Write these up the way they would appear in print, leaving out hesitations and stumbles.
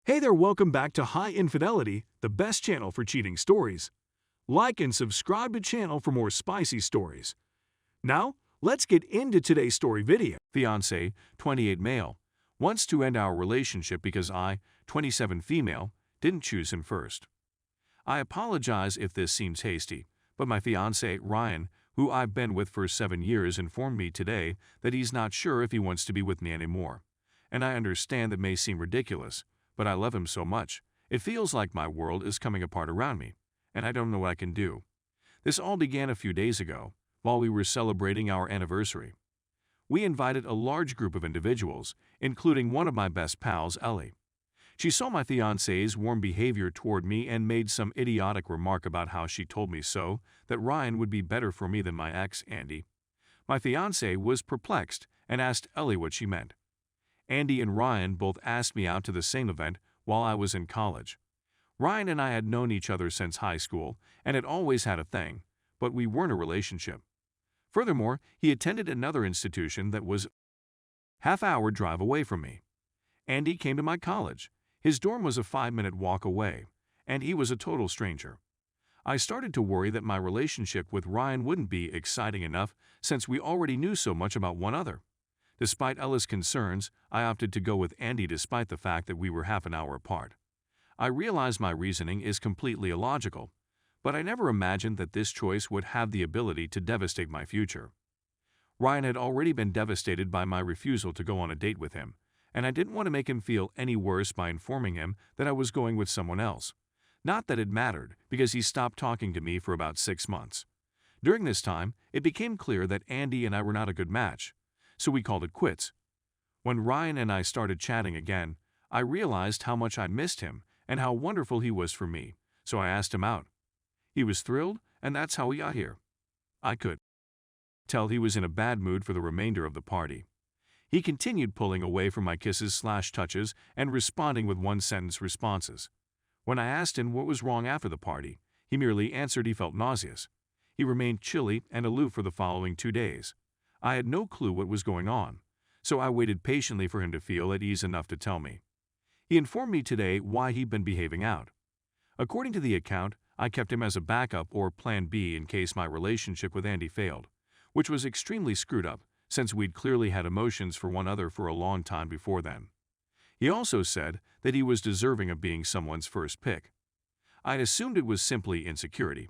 Hey there, welcome back to High Infidelity, the best channel for cheating stories. Like and subscribe to channel for more spicy stories. Now, let's get into today's story video. Fiancé, 28 male, wants to end our relationship because I, 27 female, didn't choose him first. I apologize if this seems hasty, but my fiancé, Ryan, who I've been with for 7 years, informed me today that he's not sure if he wants to be with me anymore. And I understand that may seem ridiculous, but I love him so much, it feels like my world is coming apart around me, and I don't know what I can do. This all began a few days ago, while we were celebrating our anniversary. We invited a large group of individuals, including one of my best pals, Ellie. She saw my fiancé's warm behavior toward me and made some idiotic remark about how she told me so, that Ryan would be better for me than my ex, Andy. My fiancé was perplexed and asked Ellie what she meant. Andy and Ryan both asked me out to the same event while I was in college. Ryan and I had known each other since high school and had always had a thing, but we weren't a relationship. Furthermore, he attended another institution that was a half-hour drive away from me. Andy came to my college. His dorm was a 5-minute walk away, and he was a total stranger. I started to worry that my relationship with Ryan wouldn't be exciting enough since we already knew so much about one another. Despite Ella's concerns, I opted to go with Andy despite the fact that we were half an hour apart. I realize my reasoning is completely illogical, but I never imagined that this choice would have the ability to devastate my future. Ryan had already been devastated by my refusal to go on a date with him, and I didn't want to make him feel any worse by informing him that I was going with someone else. Not that it mattered, because he stopped talking to me for about 6 months. During this time, it became clear that Andy and I were not a good match, so we called it quits. When Ryan and I started chatting again, I realized how much I missed him and how wonderful he was for me, so I asked him out. He was thrilled, and that's how we got here. I could tell he was in a bad mood for the remainder of the party. He continued pulling away from my kisses/touches and responding with one-sentence responses. When I asked him what was wrong after the party, he merely answered he felt nauseous. He remained chilly and aloof for the following 2 days. I had no clue what was going on, so I waited patiently for him to feel at ease enough to tell me. He informed me today why he'd been behaving out. According to the account, I kept him as a backup or plan B in case my relationship with Andy failed, which was extremely screwed up since we'd clearly had emotions for one another for a long time before then. He also said that he was deserving of being someone's first pick. I'd assumed it was simply insecurity,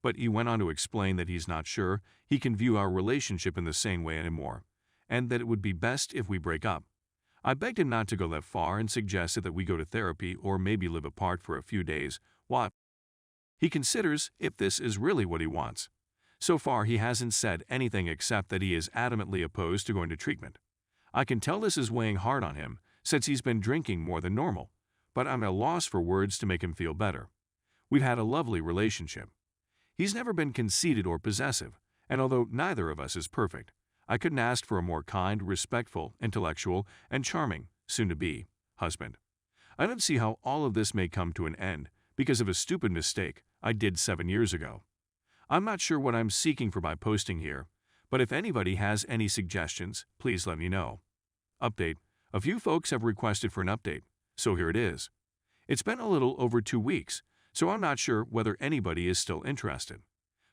but he went on to explain that he's not sure he can view our relationship in the same way anymore, and that it would be best if we break up. I begged him not to go that far and suggested that we go to therapy or maybe live apart for a few days while he considers if this is really what he wants. So far, he hasn't said anything except that he is adamantly opposed to going to treatment. I can tell this is weighing hard on him since he's been drinking more than normal, but I'm at a loss for words to make him feel better. We've had a lovely relationship. He's never been conceited or possessive, and although neither of us is perfect, I couldn't ask for a more kind, respectful, intellectual, and charming, soon-to-be, husband. I don't see how all of this may come to an end because of a stupid mistake I did 7 years ago. I'm not sure what I'm seeking for by posting here, but if anybody has any suggestions, please let me know. Update. A few folks have requested for an update, so here it is. It's been a little over 2 weeks, so I'm not sure whether anybody is still interested.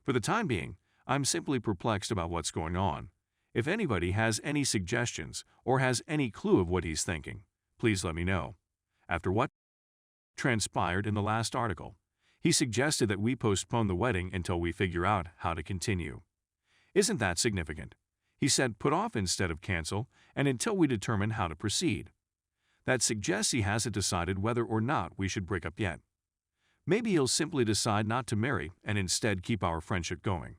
For the time being, I'm simply perplexed about what's going on. If anybody has any suggestions or has any clue of what he's thinking, please let me know. After what transpired in the last article, he suggested that we postpone the wedding until we figure out how to continue. Isn't that significant? He said put off instead of cancel, and until we determine how to proceed. That suggests he hasn't decided whether or not we should break up yet. Maybe he'll simply decide not to marry and instead keep our friendship going.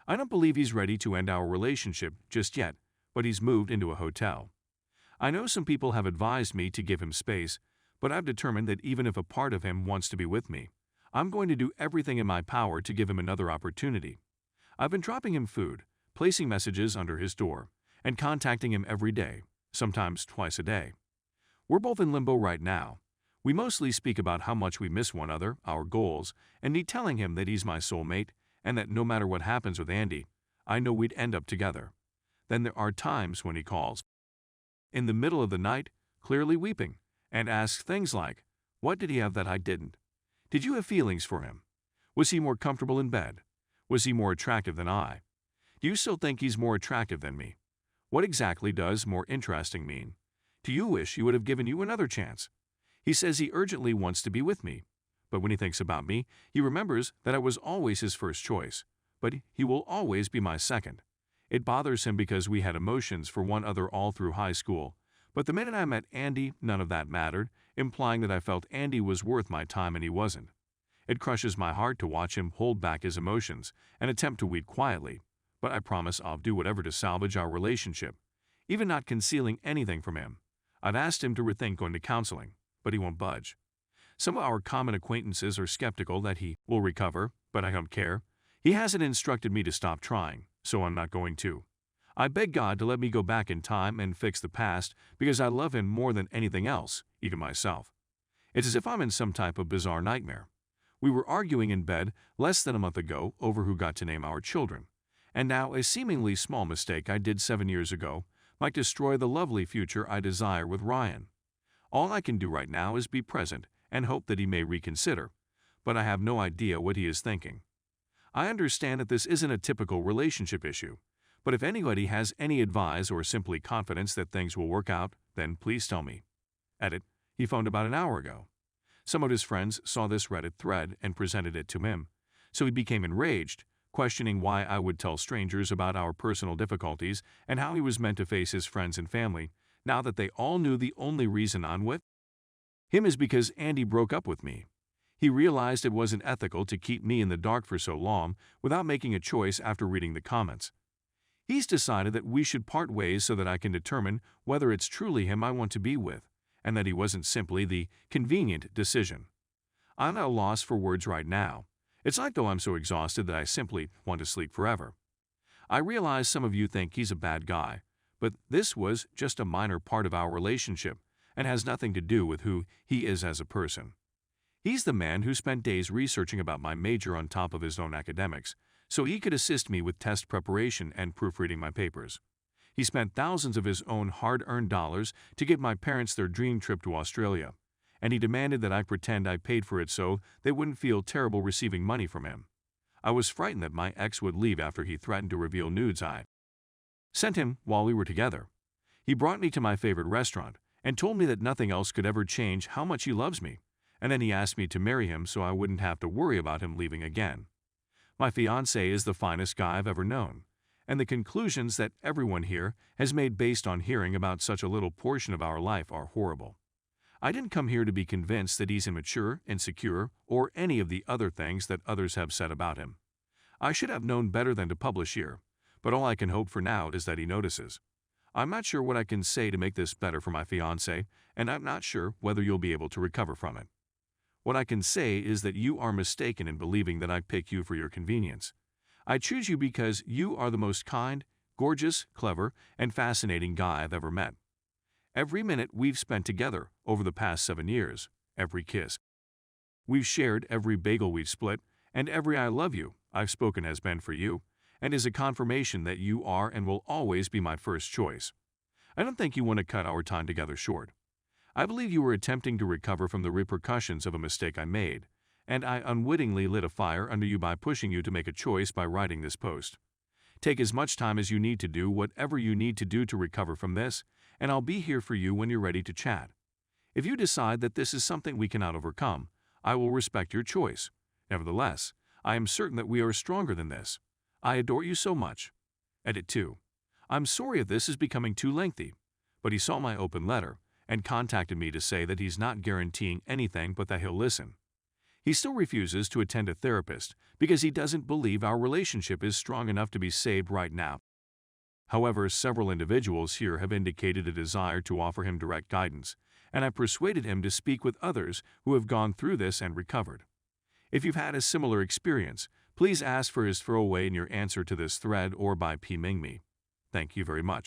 I don't believe he's ready to end our relationship just yet, but he's moved into a hotel. I know some people have advised me to give him space, but I've determined that even if a part of him wants to be with me, I'm going to do everything in my power to give him another opportunity. I've been dropping him food, placing messages under his door, and contacting him every day, sometimes twice a day. We're both in limbo right now. We mostly speak about how much we miss one another, our goals, and me telling him that he's my soulmate and that no matter what happens with Andy, I know we'd end up together. Then there are times when he calls in the middle of the night, clearly weeping, and asks things like, What did he have that I didn't? Did you have feelings for him? Was he more comfortable in bed? Was he more attractive than I? Do you still think he's more attractive than me? What exactly does more interesting mean? Do you wish he would have given you another chance? He says he urgently wants to be with me, but when he thinks about me, he remembers that I was always his first choice, but he will always be my second. It bothers him because we had emotions for one other all through high school, but the minute I met Andy, none of that mattered, implying that I felt Andy was worth my time and he wasn't. It crushes my heart to watch him hold back his emotions and attempt to weep quietly, but I promise I'll do whatever to salvage our relationship, even not concealing anything from him. I've asked him to rethink going to counseling, but he won't budge. Some of our common acquaintances are skeptical that he will recover, but I don't care. He hasn't instructed me to stop trying, so I'm not going to. I beg God to let me go back in time and fix the past because I love him more than anything else, even myself. It's as if I'm in some type of bizarre nightmare. We were arguing in bed less than a month ago over who got to name our children, and now a seemingly small mistake I did 7 years ago might destroy the lovely future I desire with Ryan. All I can do right now is be present and hope that he may reconsider, but I have no idea what he is thinking. I understand that this isn't a typical relationship issue, but if anybody has any advice or simply confidence that things will work out, then please tell me. Edit. He phoned about an hour ago. Some of his friends saw this Reddit thread and presented it to him, so he became enraged, questioning why I would tell strangers about our personal difficulties and how he was meant to face his friends and family, now that they all knew the only reason I'm with him is because Andy broke up with me. He realized it wasn't ethical to keep me in the dark for so long without making a choice after reading the comments. He's decided that we should part ways so that I can determine whether it's truly him I want to be with, and that he wasn't simply the convenient decision. I'm at a loss for words right now. It's like though I'm so exhausted that I simply want to sleep forever. I realize some of you think he's a bad guy, but this was just a minor part of our relationship and has nothing to do with who he is as a person. He's the man who spent days researching about my major on top of his own academics, so he could assist me with test preparation and proofreading my papers. He spent thousands of his own hard-earned dollars to give my parents their dream trip to Australia, and he demanded that I pretend I paid for it so they wouldn't feel terrible receiving money from him. I was frightened that my ex would leave after he threatened to reveal nudes I sent him while we were together. He brought me to my favorite restaurant and told me that nothing else could ever change how much he loves me, and then he asked me to marry him so I wouldn't have to worry about him leaving again. My fiancé is the finest guy I've ever known, and the conclusions that everyone here has made based on hearing about such a little portion of our life are horrible. I didn't come here to be convinced that he's immature, insecure, or any of the other things that others have said about him. I should have known better than to publish here, but all I can hope for now is that he notices. I'm not sure what I can say to make this better for my fiancé, and I'm not sure whether you'll be able to recover from it. What I can say is that you are mistaken in believing that I pick you for your convenience. I choose you because you are the most kind, gorgeous, clever, and fascinating guy I've ever met. Every minute we've spent together over the past 7 years, every kiss we've shared, every bagel we've split, and every I love you I've spoken has been for you, and is a confirmation that you are and will always be my first choice. I don't think you want to cut our time together short. I believe you were attempting to recover from the repercussions of a mistake I made, and I unwittingly lit a fire under you by pushing you to make a choice by writing this post. Take as much time as you need to do whatever you need to do to recover from this, and I'll be here for you when you're ready to chat. If you decide that this is something we cannot overcome, I will respect your choice. Nevertheless, I am certain that we are stronger than this. I adore you so much. Edit 2. I'm sorry if this is becoming too lengthy, but he saw my open letter and contacted me to say that he's not guaranteeing anything but that he'll listen. He still refuses to attend a therapist because he doesn't believe our relationship is strong enough to be saved right now. However, several individuals here have indicated a desire to offer him direct guidance, and I persuaded him to speak with others who have gone through this and recovered. If you've had a similar experience, please ask for his throwaway in your answer to this thread or by PMing me. Thank you very much.